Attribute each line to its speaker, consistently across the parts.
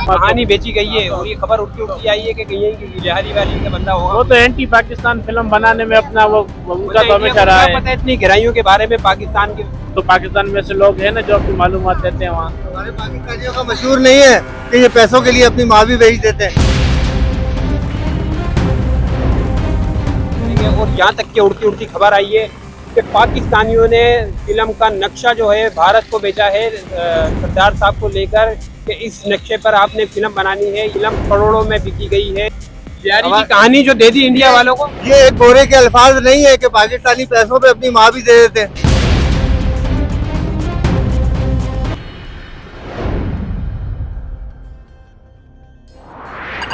Speaker 1: कहानी बेची गई है और ये खबर उठती आई है कि कहीं की लिहारी वाली का बंदा होगा।
Speaker 2: वो तो एंटी पाकिस्तान फिल्म बनाने में अपना वो उनका तो हमेशा रहा है।
Speaker 1: पता है इतनी गहराइयों के बारे में पाकिस्तान के,
Speaker 2: तो पाकिस्तान में से लोग हैं ना जो अपनी मालूमात देते हैं वहाँ।
Speaker 3: हमारे पाकिस्तानियों का मशहूर नहीं है कि ये पैसों के लिए अपनी माँ भी बेच देते हैं।
Speaker 1: और यहाँ तक की उड़ती उड़ती खबर आई है कि पाकिस्तानियों ने फिल्म का नक्शा जो है भारत को भेजा है सरदार साहब को लेकर कि इस नक्शे पर आपने फिल्म बनानी है। फिल्म करोड़ों में बिकी गई है। लियारी की कहानी जो दे दी इंडिया वालों को,
Speaker 3: ये एक गोरे के अल्फाज नहीं है कि पाकिस्तानी पैसों पे अपनी माँ भी दे देते हैं।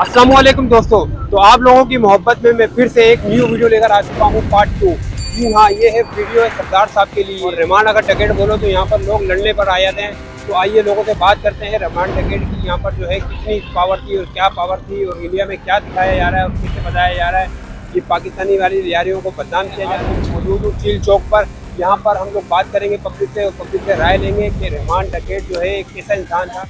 Speaker 1: अस्सलाम वालेकुम दोस्तों, तो आप लोगों की मोहब्बत में मैं फिर से एक न्यू वीडियो लेकर आ चुका हूँ, पार्ट 2। जी हाँ, ये है वीडियो है सरदार साहब के लिए। और रहमान अगर टकेट बोलो तो यहाँ पर लोग लड़ने पर आ जाते हैं। तो आइए लोगों से बात करते हैं रहमान टकेट की यहाँ पर जो है कितनी पावर थी और क्या पावर थी और इंडिया में क्या दिखाया जा रहा है और किससे बताया जा रहा है। ये पाकिस्तानी वाली लियारियों को बदनाम किया जा रहा है। मौजूद हूँ चील चौक पर, यहाँ पर हम लोग बात करेंगे पब्लिक से और पब्लिक से राय लेंगे कि रहमान टकेट जो है एक कैसा इंसान था।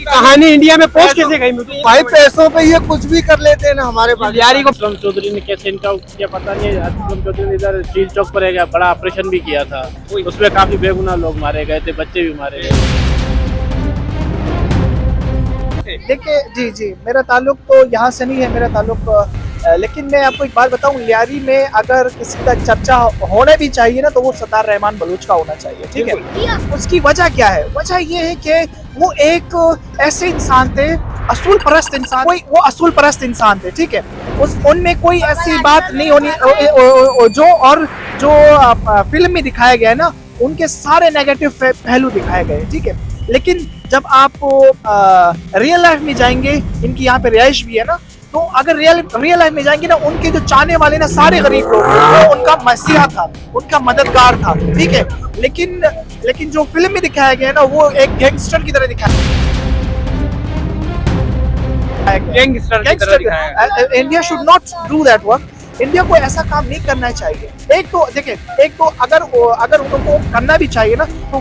Speaker 1: कहानी इंडिया में पहुंच कैसे गई मुझे
Speaker 3: भाई पैसों पे ये कुछ भी कर लेते हैं ना हमारे पास।
Speaker 1: लियारी को
Speaker 2: असलम चौधरी ने कैसे इनका किया पता नहीं है। असलम चौधरी ने इधर चील चौक पर एक बड़ा ऑपरेशन भी किया था, उसमें काफी बेगुनाह लोग मारे गए थे, बच्चे भी मारे गए।
Speaker 4: देखिए जी, मेरा ताल्लुक तो यहाँ से नहीं है, मेरा ताल्लुक लेकिन मैं आपको एक बात बताऊं, लियारी में अगर किसी का चर्चा होना भी चाहिए ना तो वो सरदार रहमान बलूच का होना चाहिए, ठीक है। उसकी वजह क्या है? वजह ये है कि वो एक ऐसे इंसान थे, असूल परस्त इंसान, वो असूल परस्त इंसान थे, ठीक है। उनमें कोई ऐसी बात नहीं होनी जो फिल्म में दिखाया गया है ना, उनके सारे नेगेटिव पहलू दिखाए गए, ठीक है। लेकिन जब आप रियल लाइफ में जाएंगे, इनकी यहाँ पे रिहाइश भी है ना, तो अगर रियल लाइफ में जाएंगे ना, उनके जो चाहने वाले ना सारे गरीब लोग, वो उनका मसीहा था, उनका मददगार था, ठीक है। लेकिन जो फिल्म में दिखाया गया ना, वो एक गैंगस्टर की तरह दिखाया गया। India should not do that work. India को ऐसा काम नहीं करना चाहिए। एक तो अगर उनको करना भी चाहिए ना, तो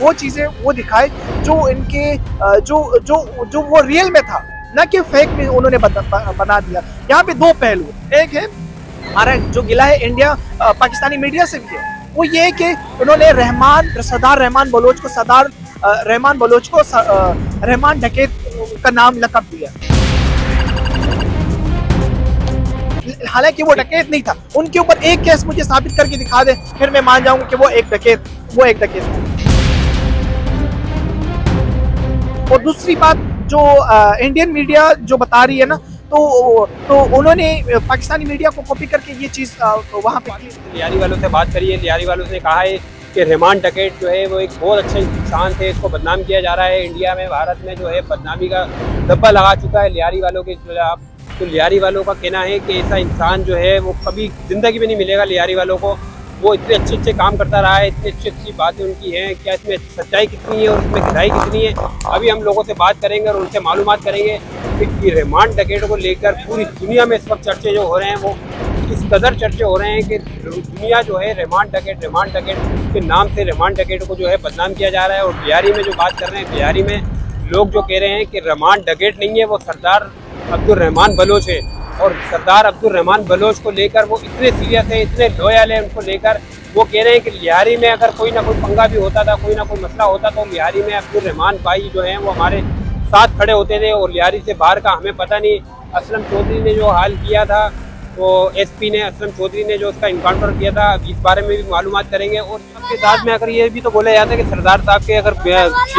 Speaker 4: वो चीजें वो दिखाए जो इनके जो वो रियल में था, ना कि फेक में उन्होंने बना दिया। यहाँ पे दो पहलू, एक है हमारा जो गिला है इंडिया पाकिस्तानी मीडिया से भी है, वो ये है कि उन्होंने सरदार रहमान बलोच को रहमान डकैत का नाम लकब दिया। हालांकि वो डकैत नहीं था। उनके ऊपर एक केस मुझे साबित करके दिखा दे, फिर मैं मान जाऊंगा कि वो एक डकैत था। और दूसरी बात, जो इंडियन मीडिया जो बता रही है ना, तो उन्होंने पाकिस्तानी मीडिया को कॉपी करके ये चीज वहाँ पे
Speaker 1: लियारी वालों से बात करिए। लियारी वालों ने कहा है कि रहमान टकेट जो है वो एक बहुत अच्छे इंसान थे, इसको बदनाम किया जा रहा है। इंडिया में, भारत में जो है बदनामी का धब्बा लगा चुका है लियारी वालों के खिलाफ। तो लियारी वालों का कहना है कि ऐसा इंसान जो है वो कभी जिंदगी में नहीं मिलेगा लियारी वालों को। वो इतने अच्छे काम करता रहा है, इतनी अच्छी बातें उनकी हैं, क्या इसमें सच्चाई कितनी है और इसमें गहराई कितनी है, अभी हम लोगों से बात करेंगे और उनसे मालूमात करेंगे कि रहमान टकेट को लेकर पूरी दुनिया में इस वक्त चर्चे जो हो रहे हैं, वो इस कदर चर्चे हो रहे हैं कि दुनिया जो है रहमान टकेट के नाम से रहमान टकेट को जो है बदनाम किया जा रहा है। और बिहारी में जो बात कर रहे हैं, बिहारी में लोग जो कह रहे हैं कि रहमान टकेट नहीं है, वो सरदार अब्दुल रहमान बलोच है। और सरदार अब्दुल रहमान बलोच को लेकर वो इतने सीरियस है, इतने लॉयल है उनको लेकर। वो कह रहे हैं कि लियारी में अगर कोई ना कोई पंगा भी होता था, कोई ना कोई मसला होता, तो लियारी में अब्दुल रहमान भाई जो हैं वो हमारे साथ खड़े होते थे। और लियारी से बाहर का हमें पता नहीं। असलम चौधरी ने जो हाल किया था, वो एसपी ने, असलम चौधरी ने जो उसका इनकाउंटर किया था, इस बारे में भी मालूमात करेंगे। और उसके साथ में अगर ये भी तो बोला जाता है कि सरदार साहब के अगर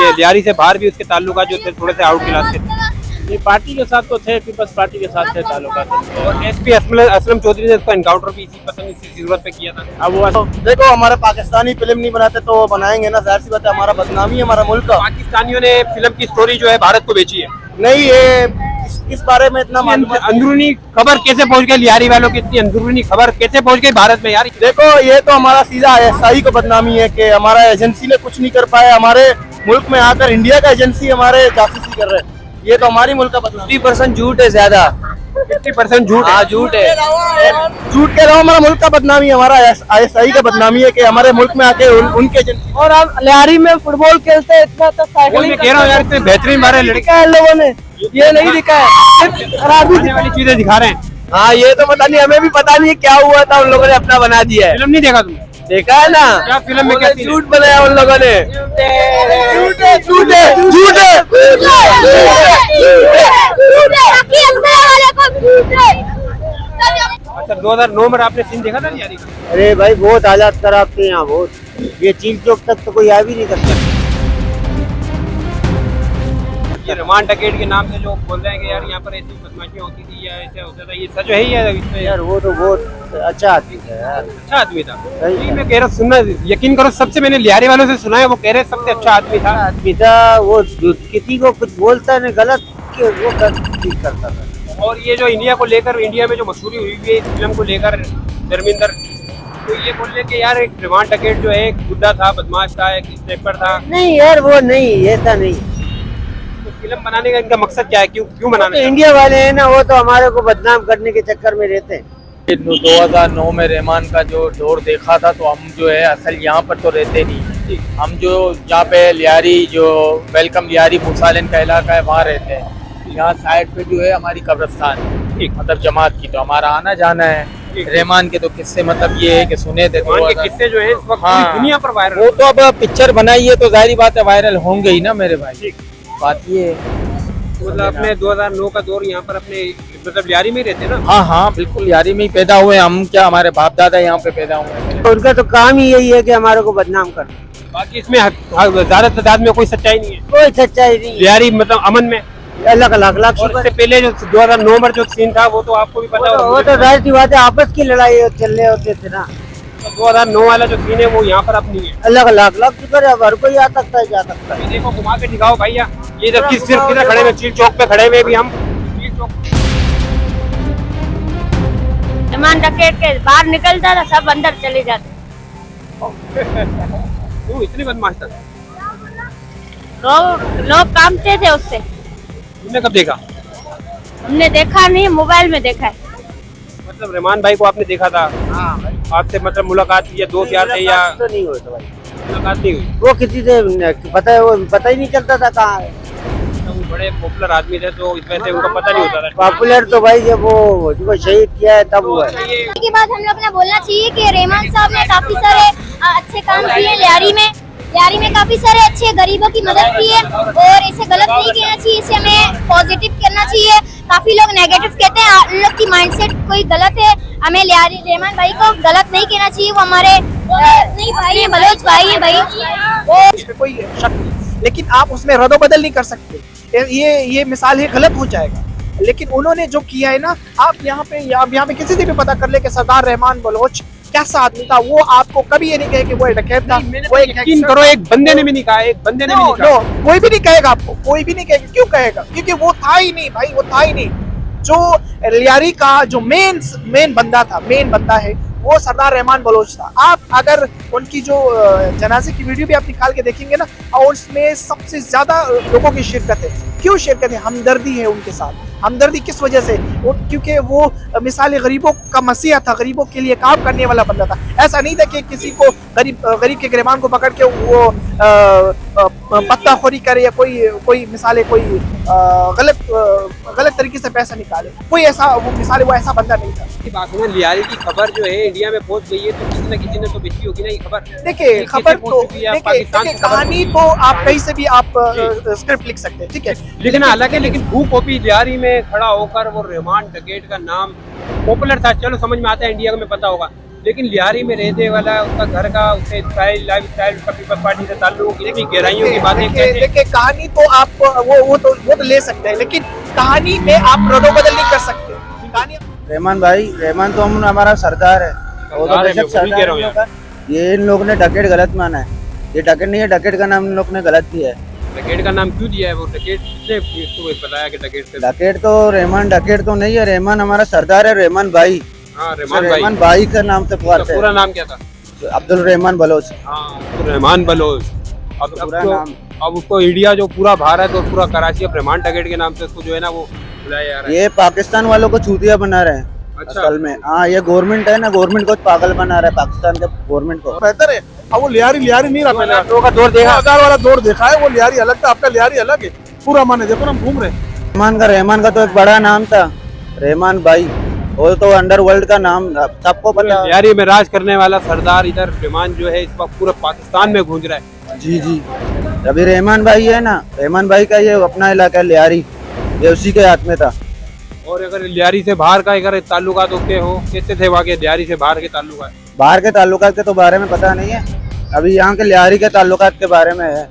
Speaker 1: लियारी से बाहर भी उसके ताल्लुका जो थे थोड़े से आउट क्लास के थे।
Speaker 2: ये पार्टी के साथ तो थे, पीपल्स पार्टी के साथ थे ताल्लुका।
Speaker 1: और एसपी असलम चौधरी ने उसका इनकाउंटर भी इसी पसंद इसी जरूरत पे किया था।
Speaker 2: अब वो
Speaker 3: देखो, हमारे पाकिस्तानी फिल्म नहीं बनाते तो बनाएंगे ना, जाहिर सी बात है। हमारा बदनामी है हमारा मुल्क का।
Speaker 1: पाकिस्तानियों ने फिल्म की स्टोरी जो है भारत को बेची है।
Speaker 3: नहीं, ये इस बारे में इतना
Speaker 1: अंदरूनी खबर कैसे पहुंच गई लियारी वालों की? इतनी अंदरूनी खबर कैसे पहुंच गई भारत में यार?
Speaker 3: देखो, ये तो हमारा सीधा ISI को बदनामी है कि हमारा एजेंसी ने कुछ नहीं कर पाया। हमारे मुल्क में आकर इंडिया का एजेंसी हमारे जासूसी कर रहे हैं। ये तो हमारी मुल्क का बदनामी
Speaker 5: 50% झूठ है ज्यादा।
Speaker 1: 50% झूठ है।
Speaker 5: हाँ झूठ है।
Speaker 3: झूठ के अलावा हमारा मुल्क का बदनामी है, हमारा ISI का बदनामी है कि हमारे मुल्क में आके उनके
Speaker 5: और हम लियारी में फुटबॉल खेलते हैं इतना, तो
Speaker 1: वही
Speaker 5: साइकिलिंग
Speaker 1: मैं कह रहा हूँ यार, इतने बेहतरीन हमारे लड़के
Speaker 5: दिखा है लोगों ने, ये नहीं दिखा है, सिर्फ खराबी
Speaker 1: आने वाली चीजें दिखा रहे हैं।
Speaker 5: हाँ ये तो पता नहीं, हमें भी पता नहीं क्या हुआ था, उन लोगों ने अपना बना दिया है।
Speaker 1: फिल्म नहीं देखा तुमने?
Speaker 5: देखा है ना,
Speaker 1: क्या फिल्म में क्या सीन है?
Speaker 5: झूठ बनाया उन लोगों ने। झूठ है, झूठ है, झूठ है।
Speaker 1: अच्छा 2009 में आपने सीन देखा था यारी का?
Speaker 3: अरे भाई बहुत हालात खराब थे यहाँ, बहुत। ये चील चौक तक तो कोई आ भी नहीं सकता।
Speaker 1: ये रेमान डकैत के नाम से लोग बोल रहे हैं कि यार यहाँ पर ऐसी बदमाशियां होती थी या ऐसा होता था, ये सच है ही यार?
Speaker 3: यार वो तो बहुत अच्छा आदमी था यार।
Speaker 1: अच्छा आदमी था।
Speaker 3: सही
Speaker 1: नहीं,
Speaker 3: है।
Speaker 1: मैं कह रहा सुनना, यकीन करो सबसे मैंने लियारी वालों से सुना है, वो कह रहे सबसे अच्छा आदमी था।
Speaker 3: आदमी था वो, किसी को कुछ बोलता नहीं गलत कि वो ठीक करता था।
Speaker 1: और ये जो इंडिया को लेकर, इंडिया में जो मशहूरी हुई है इस फिल्म को लेकर धर्मेंद्र, तो ये बोल रहे कि यार एक रेमान डकैत जो है एक गुड्डा था, बदमाश था, एक स्नाइपर था।
Speaker 3: नहीं यार वो नहीं, ऐसा नहीं।
Speaker 1: तो फिल्म बनाने का इनका मकसद क्या है, क्यों बनाना
Speaker 3: तो इंडिया वाले हैं ना, वो तो हमारे को बदनाम करने के चक्कर में रहते हैं।
Speaker 5: 2009 में रहमान का जो दौर देखा था, तो हम जो है असल यहाँ पर तो रहते नहीं, हम जो यहाँ पे लियारी, जो वेलकम लियारी मूसालन का इलाका है, वहाँ रहते हैं। यहाँ साइड पे जो है हमारी कब्रिस्तान,
Speaker 1: ठीक।
Speaker 5: मतलब जमात की, तो हमारा आना जाना है।
Speaker 1: ठीक।
Speaker 5: रहमान के तो किस्से मतलब ये है कि सुने थे,
Speaker 1: रेमान के किस्से जो है इस वक्त
Speaker 5: हाँ।
Speaker 1: पूरी दुनिया पर वायरल।
Speaker 5: वो तो अब पिक्चर बनाई है तो जाहिर बात है वायरल होंगे ही ना मेरे भाई। बात ये है।
Speaker 1: मतलब अपने 2009 का दौर यहाँ पर अपने मतलब लियारी में ही रहते ना?
Speaker 5: हाँ हाँ बिल्कुल, यारी में ही पैदा हुए हम, क्या हमारे बाप दादा यहाँ पे पैदा हुए हैं।
Speaker 3: उनका तो काम ही यही है कि हमारे को बदनाम करना।
Speaker 1: बाकी इसमें ज्यादा तादाद में कोई सच्चाई नहीं है।
Speaker 3: कोई सच्चाई नहीं,
Speaker 1: लियारी मतलब अमन में।
Speaker 3: अलग अलग लाख
Speaker 1: और इससे पहले जो 2009 में जो सीन था वो तो आपको भी पता होगा।
Speaker 3: वो तो जाहिर सी बात है, आपस की लड़ाई चल रहे होते थे ना।
Speaker 1: तो 2009 वाला जो सीन है वो यहाँ पर अब नहीं है।
Speaker 3: अलग अलग लाख शुक्र है, हर कोई आ सकता है, जा सकता है।
Speaker 1: ये देखो घुमा के दिखाओ भैया, ये जब किस सिर्फ किधर खड़े हुए, चील चौक पे खड़े हुए भी हम। चील चौक
Speaker 6: रेमान डकैत के बाहर निकलता था, सब अंदर चले जाते।
Speaker 1: क्यों इतनी बदमाश था?
Speaker 6: लोग कामते थे उससे।
Speaker 1: तुमने कब देखा?
Speaker 6: हमने देखा नहीं, मोबाइल में देखा है।
Speaker 1: मतलब रहमान भाई को आपने देखा था? आपसे मतलब मुलाकात की या दोस्त यार थे या
Speaker 3: तो नहीं हुआ था भाई,
Speaker 1: मुलाकात नहीं हुई?
Speaker 3: वो किसी से पता है, वो पता ही नहीं चलता था कहाँ है।
Speaker 1: तो वो बड़े पॉपुलर आदमी थे तो इस वजह से उनका पता नहीं होता था।
Speaker 3: पॉपुलर तो भाई जब वो जिसको शहीद किया है तब हुआ है।
Speaker 1: ये
Speaker 7: के बाद हम लोग ने बोलना चाहिए कि रहमान साहब ने काफी सारे अच्छे काम किए लियारी में। लियारी में काफी सारे अच्छे गरीबों की मदद की है और इसे गलत नहीं कहना चाहिए, इसे हमें पॉजिटिव करना चाहिए। काफी लोग नेगेटिव कहते हैं, उन लोग की माइंडसेट कोई गलत है। हमें लियारी रहमान भाई को गलत नहीं कहना चाहिए, वो हमारे नहीं भाई है, बलोच भाई है भाई। वो
Speaker 4: इसमें कोई शक नहीं, लेकिन आप उसमें रद्दोबदल नहीं कर सकते। ये मिसाल है, गलत हो जाएगा। लेकिन उन्होंने जो किया है ना, आप यहाँ पे किसी से भी पता कर ले कि सरदार रहमान बलोच कैसा आदमी था, वो आपको कभी ये नहीं कहे कि वो एक डकैत था। वो एक
Speaker 1: यकीन करो एक बंदे ने भी नहीं कहा, एक बंदे ने भी नहीं कहा।
Speaker 4: कोई भी नहीं कहेगा आपको, कोई भी नहीं कहेगा। क्यों कहेगा? क्योंकि वो था ही नहीं भाई, वो था ही नहीं। जो लियारी का जो मेन बंदा था, मेन बंदा है, वो सरदार रहमान बलोच था। आप अगर उनकी जो जनाजे की वीडियो भी आप निकाल के देखेंगे ना, और उसमें सबसे ज्यादा लोगों की शिरकत है। क्यों शिरकत है? हमदर्दी है उनके साथ। हमदर्दी किस वजह से? क्योंकि वो मिसाल गरीबों का मसीहा था, गरीबों के लिए काम करने वाला बंदा था। ऐसा नहीं था कि किसी को गरीब के गिरबान को पकड़ के वो पत्ताखोरी करे या कोई मिसाल कोई गलत तरीके से पैसा निकाले। कोई ऐसा वो मिसाल वो ऐसा बंदा नहीं था।
Speaker 1: बात है लियारी की खबर जो है इंडिया में पहुंच गई है तो किसी न किसी ने तो बेची होगी ना ये खबर।
Speaker 4: देखिए खबर तो
Speaker 1: पाकिस्तान
Speaker 4: देखिए कहानी तो आप कहीं से भी आप स्क्रिप्ट लिख सकते हैं, ठीक है।
Speaker 1: लिखना अलग है, लेकिन भू कॉपी लियारी में खड़ा होकर वो रहमान डकैत का नाम पॉपुलर था, चलो समझ में आता है, इंडिया में पता होगा। लेकिन लियारी में रहने वाला उसका घर का, उसके स्टाइल, लाइफ स्टाइल, उसका पीपल्स पार्टी से ताल्लुक, इतनी गहराइयों की बातें कैसे।
Speaker 4: देखिए कहानी तो आप वो तो ले सकते हैं, लेकिन कहानी में आप रद्दोबदल नहीं कर सकते। कहानी
Speaker 3: रहमान रहमान तो हमारा सरदार है, वो तो बेशक सरदार है। ये इन लोगों ने डकैत गलत माना है, ये डकैत नहीं है, डकैत का नाम इन लोग ने गलत दिया है।
Speaker 1: डकैत का नाम क्यों दिया है? वो डकैत किसने इसको बताया कि डकैत से?
Speaker 3: डकैत तो रहमान डकैत तो नहीं है, रहमान हमारा सरदार है, रहमान भाई।
Speaker 1: हाँ रहमान
Speaker 3: रहमान भाई का नाम से पुकारते
Speaker 1: पूरा नाम क्या था?
Speaker 3: हैं, अब्दुल रहमान बलोच।
Speaker 1: हाँ तो रहमान बलोच। अब
Speaker 3: पूरा
Speaker 1: तो
Speaker 3: नाम
Speaker 1: अब उसको इंडिया जो पूरा भारत और पूरा कराची अब रहमान टकेट के नाम से उसको जो है ना वो बुलाया जा रहा है।
Speaker 3: ये पाकिस्तान वालों को चूतिया बना रहे हैं
Speaker 1: अच्छा।
Speaker 3: असल में। हाँ, ये गवर्नमेंट है ना, गवर्नमेंट को पागल बना रहा है, पाकिस्तान के गवर्नमेंट को।
Speaker 4: बेहतर है। अब वो लियारी नहीं रहा, मैंने
Speaker 1: का दौर देखा,
Speaker 4: 2000 वाला दौर देखा है। वो लियारी अलग था, आपका लियारी अलग है पूरा। माने देखो ना, हम घूम रहे हैं।
Speaker 3: रहमान का तो एक बड़ा नाम था, रहमान भाई। वो तो अंडरवर्ल्ड का नाम सबको पता है।
Speaker 1: लियारी में राज करने वाला सरदार इधर रहमान जो है इस वक्त पूरे पाकिस्तान में गूंज रहा है।
Speaker 3: जी जी, अभी रहमान भाई है ना, रहमान भाई का ये अपना इलाका है लियारी, ये उसी के हाथ में था।
Speaker 1: और अगर लियारी से बाहर का अगर ताल्लुकात होते हो, कैसे थे वहाँ के लियारी से बाहर के ताल्लुकात?
Speaker 3: बाहर के ताल्लुकात के तो बारे में पता नहीं है, अभी यहाँ के लियारी के ताल्लुकात के बारे में है।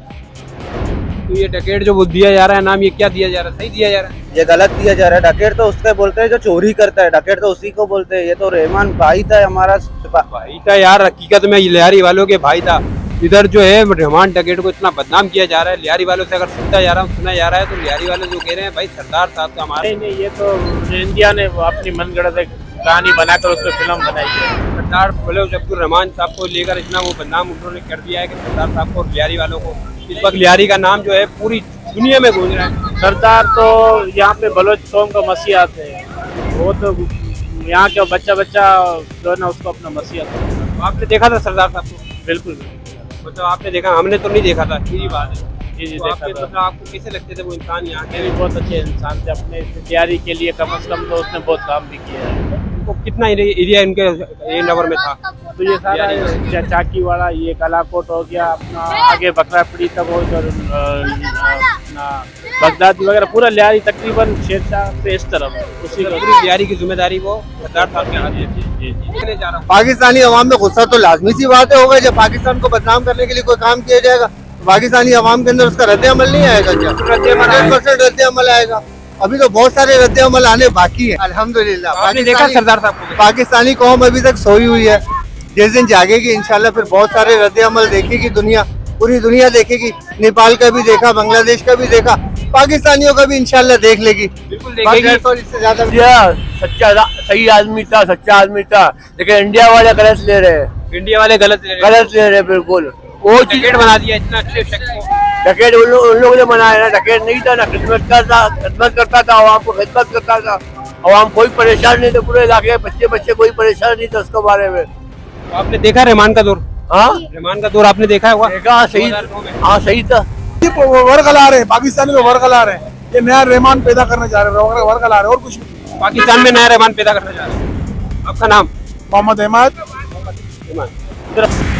Speaker 1: तो ये डकैत जो वो दिया जा रहा है नाम, ये क्या दिया जा रहा है? सही दिया जा रहा है?
Speaker 3: ये गलत दिया जा रहा है। डकैत तो उसके बोलते हैं जो चोरी करता है, डकैत तो उसी को बोलते हैं। ये तो रहमान भाई था हमारा
Speaker 1: भाई था यार, हकीकत में लियारी वालों के भाई था। इधर जो है रहमान टकेट को इतना बदनाम किया जा रहा है, लियारी वालों से अगर सुना जा रहा है तो लियारी वाले जो कह रहे हैं भाई सरदार साहब का हमारा
Speaker 2: नहीं, ये तो इंडिया ने अपनी मनगढ़ंत कहानी बनाकर उस पर फिल्म बनाई है।
Speaker 1: सरदार बोले अब्दुल रहमान साहब को लेकर इतना वो बदनाम उन्होंने कर दिया है कि सरदार साहब को, लियारी वालों को इस वक्त लियारी का नाम जो है पूरी दुनिया में गूंज रहा है।
Speaker 2: सरदार तो यहाँ पे बलोच कौम का मसीहा थे, वो तो यहाँ के बच्चा जो है ना उसको अपना मसीहा था।
Speaker 1: आपने देखा था सरदार साहब को?
Speaker 2: बिल्कुल,
Speaker 1: मतलब आपने देखा, हमने तो नहीं देखा था। सीधी बात है।
Speaker 2: जी
Speaker 1: तो
Speaker 2: देखा
Speaker 1: आपके
Speaker 2: था।
Speaker 1: मतलब आपको कैसे लगते थे वो इंसान यहाँ
Speaker 2: ये भी बहुत अच्छे इंसान थे, अपने तैयारी के लिए कम से कम तो उसने बहुत काम भी किया है।
Speaker 1: को कितना एरिया इनके ए नगर में था?
Speaker 2: तो ये सारा चाकी वाला, ये कलाकोट हो गया अपना, आगे बकरापड़ी तक हो, बगदादी वगैरह पूरा लियारी तकरीबन शेरशाह से इस तरफ उसी का
Speaker 1: पूरी लियारी की जिम्मेदारी वो सरदार साहब के हाथ में थी। कहने जा रहा हूँ
Speaker 8: पाकिस्तानी अवाम में गुस्सा तो लाजमी सी बात है होगा। जब पाकिस्तान को बदनाम करने के लिए कोई काम किया जाएगा तो पाकिस्तानी अवाम के अंदर उसका रद्द अमल नहीं आएगा क्या? 100% रद्द अमल आएगा। अभी तो बहुत सारे रद्द अमल आने बाकी है अल्हम्दुलिल्लाह।
Speaker 1: आपने देखा सरदार साहब को?
Speaker 8: पाकिस्तानी कौम अभी तक सोई हुई है, जिस दिन जागेगी इंशाल्लाह फिर बहुत सारे रद्द अमल देखेगी दुनिया, पूरी दुनिया देखेगी। नेपाल का भी देखा, बांग्लादेश का भी देखा, पाकिस्तानियों का भी इंशाल्लाह देख लेगी।
Speaker 1: बिल्कुल देखेगी।
Speaker 8: और इससे ज्यादा
Speaker 5: सच्चा सही आदमी था, सच्चा आदमी था, लेकिन इंडिया वाले गलत ले रहे हैं।
Speaker 1: इंडिया वाले गलत ले रहे हैं
Speaker 5: बिल्कुल। वो
Speaker 1: टिकट बना दिया इतना अच्छे शख्स को।
Speaker 5: डकैत उन लोगों ने बनाया ना, डकैत नहीं था ना, खिदमत करता था, आवाम को खिदमत करता था। आवाम कोई परेशान नहीं था, पूरे इलाके के बच्चे कोई परेशान नहीं था उसके बारे में।
Speaker 1: तो आपने देखा रहमान का दौर?
Speaker 5: हाँ,
Speaker 1: रहमान का दौर आपने देखा होगा?
Speaker 5: देखा, सही।
Speaker 1: 2009 में।
Speaker 5: हाँ, सही था।
Speaker 4: वर्गला रहे हैं, पाकिस्तानी को वर्गला रहे हैं। ये नया रहमान पैदा करने जा रहे हैं, वर्गला रहे हैं और कुछ नहीं।
Speaker 1: पाकिस्तान में नया रहमान पैदा करना चाह रहे हैं। आपका नाम?
Speaker 4: मोहम्मद अहमद।
Speaker 1: रहमान।